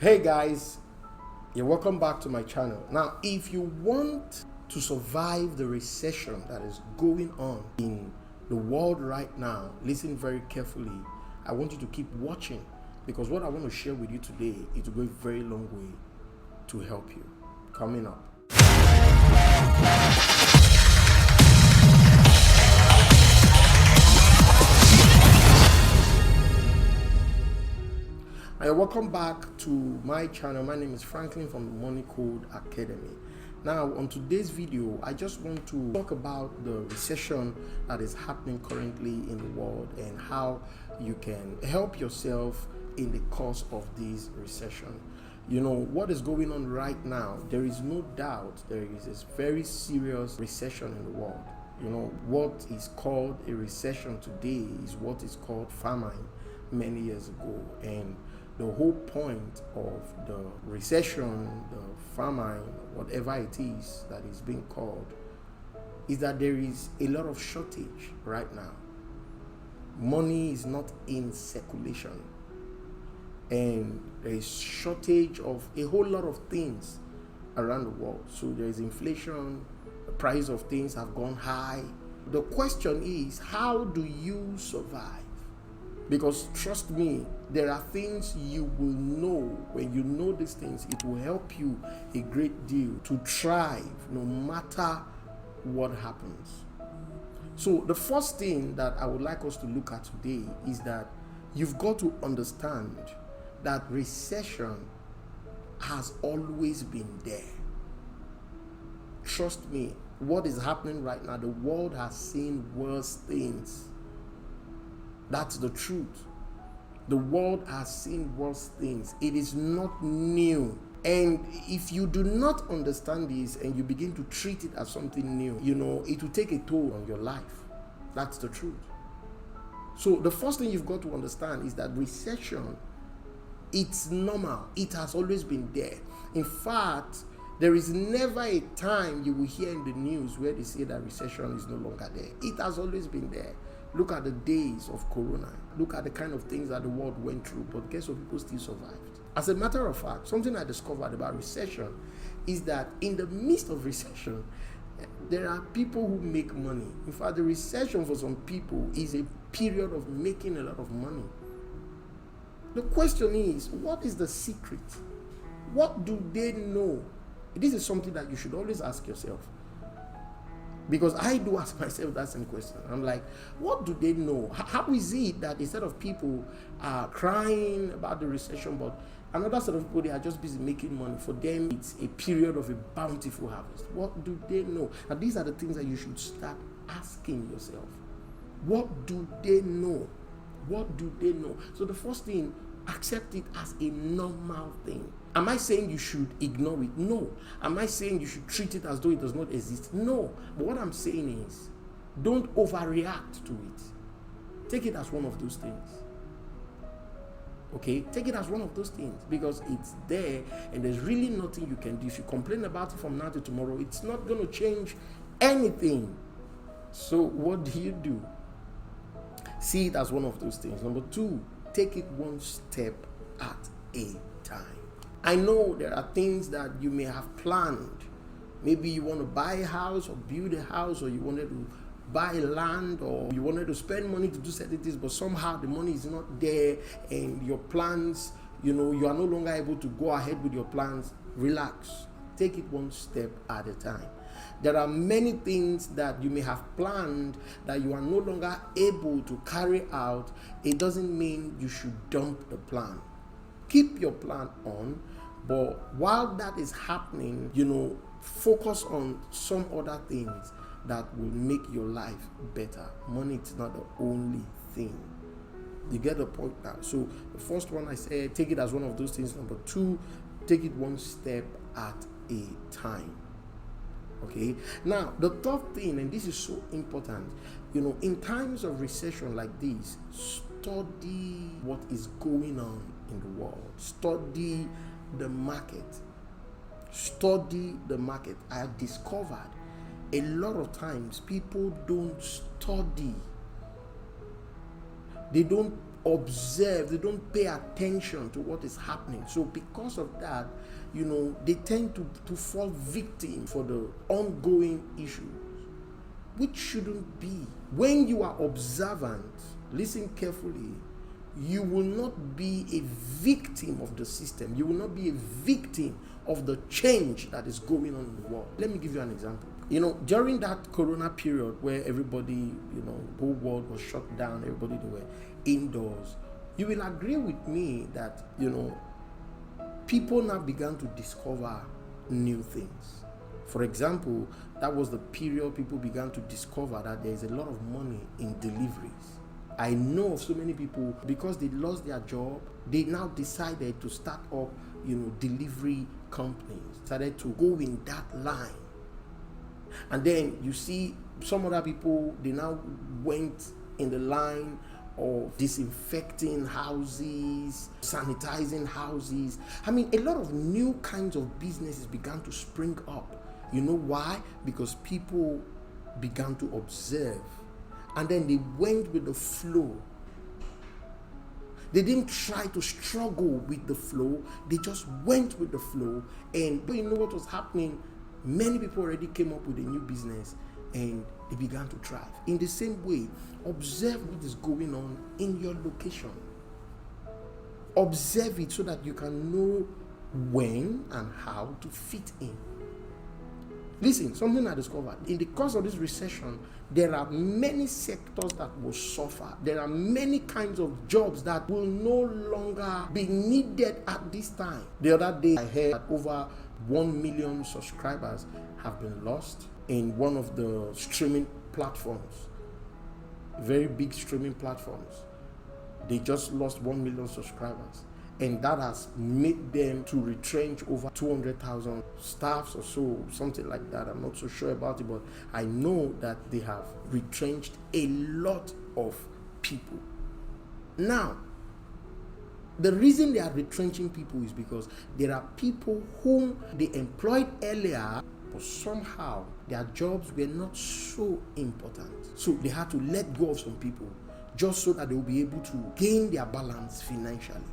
Hey guys, you're welcome back to my channel. Now, if you want to survive the recession that is going on in the world right now, listen very carefully. I want you to keep watching because what I want to share with you today is to go a very long way to help you. Coming up. Hi, welcome back to my channel. My name is Franklin from the Money Code Academy. Now, on today's video, I just want to talk about the recession that is happening currently in the world and how you can help yourself in the course of this recession. You know, what is going on right now, there is no doubt there is this very serious recession in the world. You know, what is called a recession today is what is called famine many years ago. And the whole point of the recession, the famine, whatever it is that is being called, is that there is a lot of shortage right now. Money is not in circulation. And there is shortage of a whole lot of things around the world. So there is inflation, the price of things have gone high. The question is, how do you survive? Because trust me, there are things you will know. When you know these things, it will help you a great deal to thrive no matter what happens. So the first thing that I would like us to look at today is that you've got to understand that recession has always been there. Trust me, what is happening right now, the world has seen worse things. That's the truth. The world has seen worse things. It is not new. And if you do not understand this and you begin to treat it as something new, you know, it will take a toll on your life. That's the truth. So the first thing you've got to understand is that recession, it's normal. It has always been there. In fact, there is never a time you will hear in the news where they say that recession is no longer there. It has always been there. Look at the days of Corona. Look at the kind of things that the world went through. But guess what? People still survived. As a matter of fact, something I discovered about recession is that in the midst of recession, there are people who make money. In fact, the recession for some people is a period of making a lot of money. The question is, what is the secret? What do they know? This is something that you should always ask yourself. Because I do ask myself that same question. I'm like, what do they know? How is it that instead of people crying about the recession, but another set of people, they are just busy making money? For them, it's a period of a bountiful harvest. What do they know? And these are the things that you should start asking yourself. What do they know? What do they know? So the first thing, accept it as a normal thing. Am I saying you should ignore it? No. Am I saying you should treat it as though it does not exist? No. But what I'm saying is, don't overreact to it. Take it as one of those things. Okay? Take it as one of those things because it's there and there's really nothing you can do. If you complain about it from now to tomorrow, it's not going to change anything. So what do? See it as one of those things. Number two, take it one step at a time. I know there are things that you may have planned. Maybe you want to buy a house or build a house, or you wanted to buy land, or you wanted to spend money to do certain things, but somehow the money is not there and your plans, you know, you are no longer able to go ahead with your plans. Relax. Take it one step at a time. There are many things that you may have planned that you are no longer able to carry out. It doesn't mean you should dump the plan. Keep your plan on, but while that is happening, you know, focus on some other things that will make your life better. Money is not the only thing. You get the point now? So the first one I said, take it as one of those things. Number two, take it one step at a time. Okay, now the third thing, and this is so important, you know, in times of recession like this, study what is going on in the world. Study the market. Study the market. I have discovered a lot of times people don't study. They don't observe, they don't pay attention to what is happening. So because of that, they tend to fall victim for the ongoing issues, which shouldn't be. When you are observant, listen carefully, you will not be a victim of the system. You will not be a victim of the change that is going on in the world. Let me give you an example. During that corona period where everybody, whole world was shut down, everybody, they were indoors, you will agree with me that, people now began to discover new things. For example, that was the period people began to discover that there is a lot of money in deliveries. I know of so many people, because they lost their job, they now decided to start up, delivery companies, started to go in that line. And then you see some other people, they now went in the line of disinfecting houses, sanitizing houses. A lot of new kinds of businesses began to spring up. You know why? Because people began to observe, and then they went with the flow. They didn't try to struggle with the flow. They just went with the flow. But you know what was happening? Many people already came up with a new business and they began to thrive. In the same way, observe what is going on in your location. Observe it so that you can know when and how to fit in. Listen, something I discovered. In the course of this recession, there are many sectors that will suffer. There are many kinds of jobs that will no longer be needed at this time. The other day, I heard that over 1 million subscribers have been lost in one of the streaming platforms, very big streaming platforms. They just lost 1 million subscribers. And that has made them to retrench over 200,000 staffs or so, something like that. I'm not so sure about it, but I know that they have retrenched a lot of people. Now, the reason they are retrenching people is because there are people whom they employed earlier, but somehow their jobs were not so important. So they had to let go of some people just so that they will be able to gain their balance financially.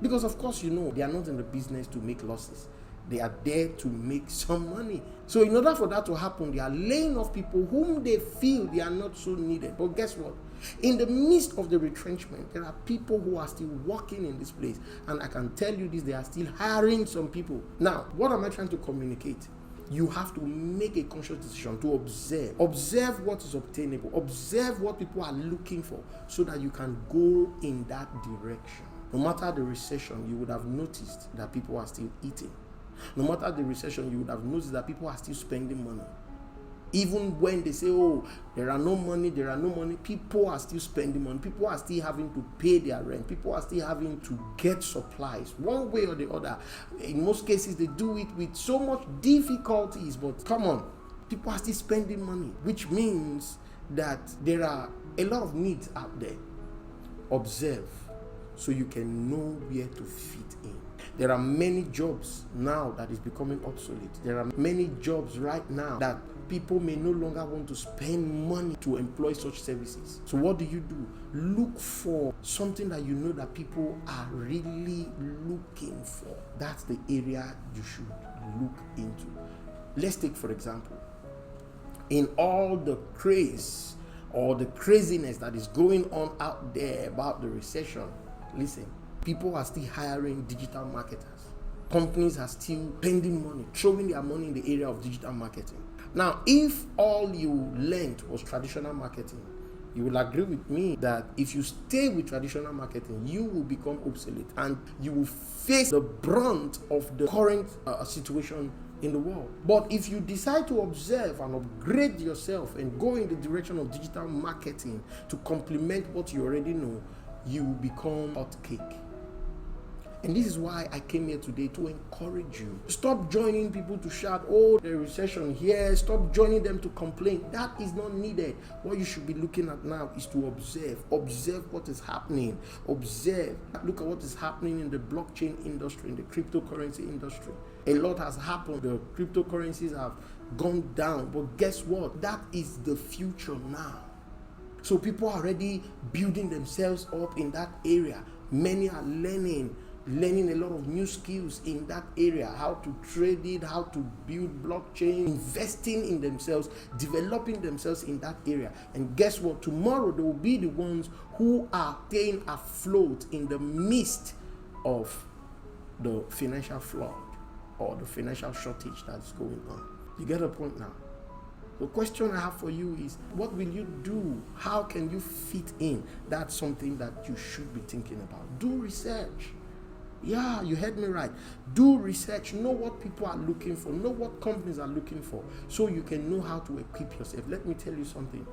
Because of course, they are not in the business to make losses. They are there to make some money. So in order for that to happen, they are laying off people whom they feel they are not so needed. But guess what? In the midst of the retrenchment, there are people who are still working in this place. And I can tell you this, they are still hiring some people. Now, what am I trying to communicate? You have to make a conscious decision to observe. Observe what is obtainable. Observe what people are looking for so that you can go in that direction. No matter the recession, you would have noticed that people are still eating. No matter the recession, you would have noticed that people are still spending money. Even when they say, there are no money, people are still spending money. People are still having to pay their rent. People are still having to get supplies one way or the other. In most cases, they do it with so much difficulties, but come on, people are still spending money, which means that there are a lot of needs out there. Observe so you can know where to fit in. There are many jobs now that is becoming obsolete. There are many jobs right now that people may no longer want to spend money to employ such services. So what do? Look for something that you know that people are really looking for. That's the area you should look into. Let's take, for example, in all the craze or the craziness that is going on out there about the recession, listen, people are still hiring digital marketers. Companies are still spending money, throwing their money in the area of digital marketing. Now, if all you learned was traditional marketing, you will agree with me that if you stay with traditional marketing, you will become obsolete and you will face the brunt of the current situation in the world. But if you decide to observe and upgrade yourself and go in the direction of digital marketing to complement what you already know, you will become hot cake. And this is why I came here today to encourage you. Stop joining people to shout, the recession here. Stop joining them to complain. That is not needed. What you should be looking at now is to observe. Observe what is happening. Observe. Look at what is happening in the blockchain industry, in the cryptocurrency industry. A lot has happened. The cryptocurrencies have gone down. But guess what? That is the future now. So people are already building themselves up in that area. Many are learning a lot of new skills in that area, how to trade it, how to build blockchain, investing in themselves, developing themselves in that area. And guess what? Tomorrow they will be the ones who are staying afloat in the midst of the financial flood or the financial shortage that's going on. You get a point now? The question I have for you is, what will you do? How can you fit in? That's something that you should be thinking about. Do research. Yeah, you heard me right. Do research. Know what people are looking for. Know what companies are looking for, so you can know how to equip yourself. Let me tell you something.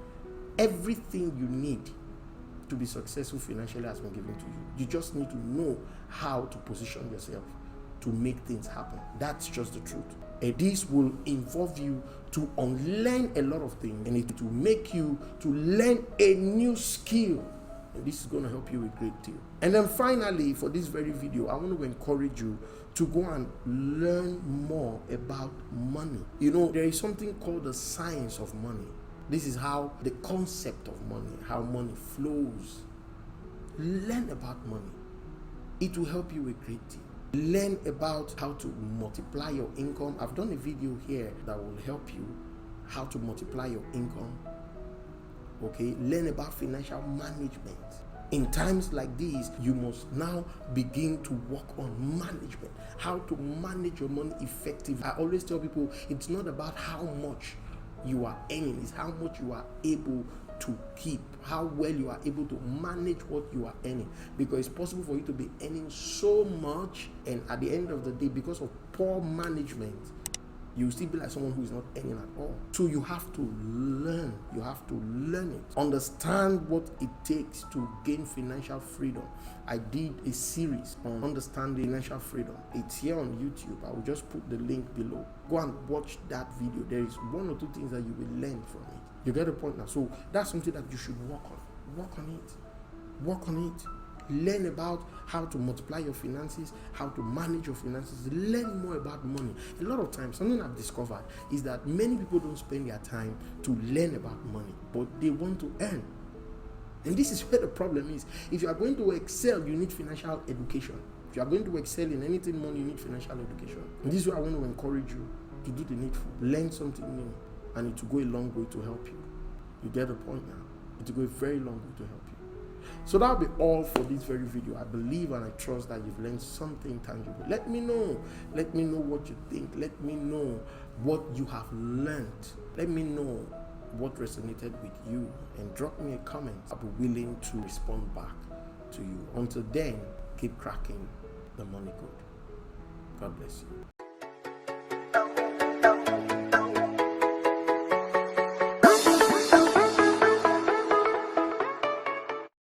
Everything you need to be successful financially has been given to you. You just need to know how to position yourself to make things happen. That's just the truth. And this will involve you to unlearn a lot of things, and it will make you to learn a new skill. And this is going to help you a great deal. And then finally, for this very video, I want to encourage you to go and learn more about money. You know, there is something called the science of money. This is how the concept of money, how money flows. Learn about money. It will help you a great deal. Learn about how to multiply your income. I've done a video here that will help you how to multiply your income. Okay, learn about financial management. In times like these, you must now begin to work on management, how to manage your money effectively. I always tell people, it's not about how much you are earning, it's how much you are able to keep, how well you are able to manage what you are earning. Because it's possible for you to be earning so much, and at the end of the day, because of poor management, you still be like someone who is not earning at all. So you have to learn. You have to learn it. Understand what it takes to gain financial freedom. I did a series on understanding financial freedom. It's here on YouTube. I will just put the link below. Go and watch that video. There is one or two things that you will learn from it. You get the point now? So that's something that you should work on. Work on it. Work on it. Learn about how to multiply your finances, how to manage your finances. Learn more about money. A lot of times, something I've discovered is that many people don't spend their time to learn about money, but they want to earn. And this is where the problem is. If you are going to excel, you need financial education. If you are going to excel in anything money, you need financial education. And this is why I want to encourage you to do the needful. Learn something new, and it will go a long way to help you. You get the point now? It will go a very long way to help you. So that'll be all for this very video. I believe and I trust that you've learned something tangible. Let me know. Let me know what you think. Let me know what you have learned. Let me know what resonated with you, and drop me a comment. I'll be willing to respond back to you. Until then, keep cracking the money code. God bless you.